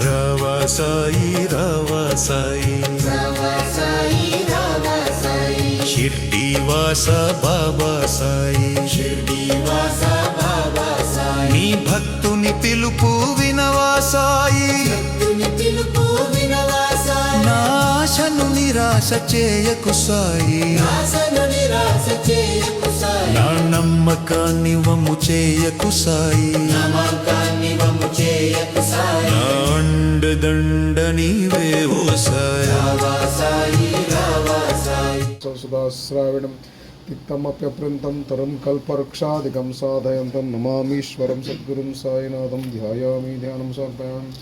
రవా సాయి రవా సాయి షిర్డీ వాస బాబా సాయి నీ భక్తుని పిలుపు వినవా సాయి నాశను నిరాశ చేయకు సాయి నా నమ్మకాన్ని వమ్ము చేయకు సాయి నా అండదండ నీవే ఓ సాయి సుధాశ్రావిణం తిక్తమప్యప్రంతం తరం కల్పవృక్షాదికం సాధయంతం నమామీశ్వరం సద్గురుం సాయినాథం ధ్యాయామి ధ్యానం సమర్పయామి.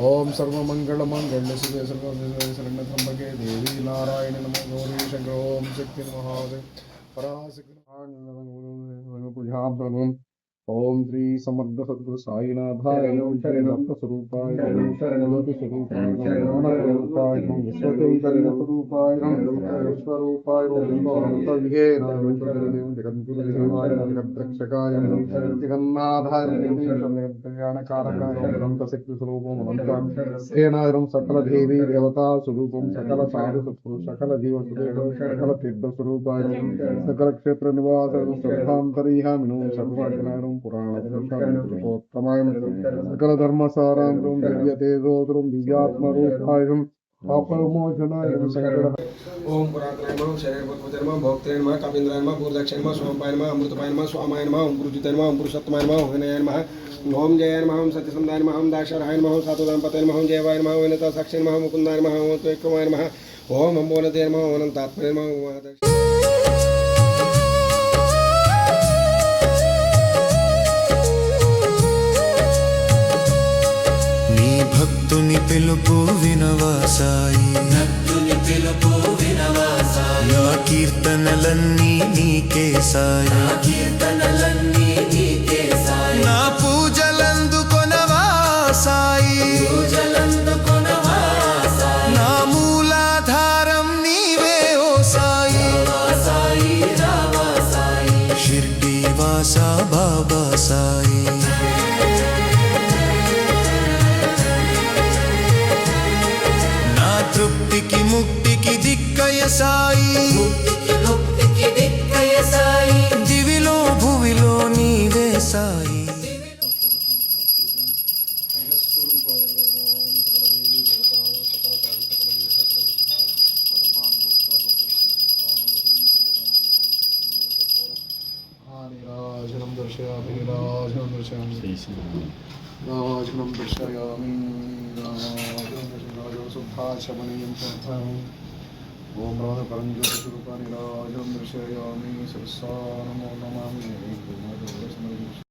ఓం సర్వమంగళమాంగళ్యశివే సర్వశరణ్యత్రంబకే దేవీ నారాయణి నమో గౌరీ శంకర ఓం శక్తి మహాదేవ పరాశక్తి పూజాం. ఓం శ్రీ సమర్థ సద్గురు సాయినాథాయ భక్త స్వరూపాయ జ్యోతి స్వరూపాయ విశ్వచైతన్య స్వరూపాయ విశ్వరూపాయ జగద్రక్షకాయ జగన్నాథాయ కళ్యాణకారకాయ అనంతశక్తి స్వరూపం అనంతం సకల దేవీ దేవతా స్వరూపం సకల సాధు సత్పురు సకల జీవ సకల తీర్థ స్వరూపాయ సకల క్షేత్ర నివాస సర్వాంతర్యామిను సర్వజ్ఞానం పురాణోత్తమాయం సకల ధర్మసారాంతం దివ్య తేజోదరం దివ్యాత్మరూపాయం పాపవిమోచనాయ ఓం పురాతనాయ నమః శరీరభూతపతే నమః భోక్త్రే నమః కపీంద్రాయ నమః పూర్దక్షాయ నమః స్వాంపాయ నమః అమృతపాయ నమః స్వామాయ నమః ఓం పురుజితాయ నమః ఓం పురుషోత్తమాయ నమః ఓం హనయాయ నమః ఓం జయాయ నమః ఓం సత్యసంధాయ నమః ఓం దాశరహాయ నమః ఓం సాధుదంపతే నమః ఓం జయవాయ నమః ఓం వినతాసాక్షి నమః ముకుందాయ నమః ఓం త్వైక్యమాయ నమః ఓం అంబోనతే నమః ఓం అనంతాత్మనే నమః ఓం భక్తుని పిలుపు వినవా సాయి నా కీర్తనలన్నీ నీకే సాయి నా పూజలందుకొనవా సాయి నా మూలాధారం నీవే ఓ సాయి షిర్డీ వాస బాబా సాయి తృప్తికి ముక్తికి దిక్కయ సాయి దివిలో భువిలో నీవే సాయి రాజనం దర్శయామి రాజనం దర్శయామి రాజనం దర్శయామి శుద్ధాశమనీయం ఓం రాధ పరంజ్యోతిస్వరూపాణి రాజనం దర్శయామి శిరసా నమో నమామి.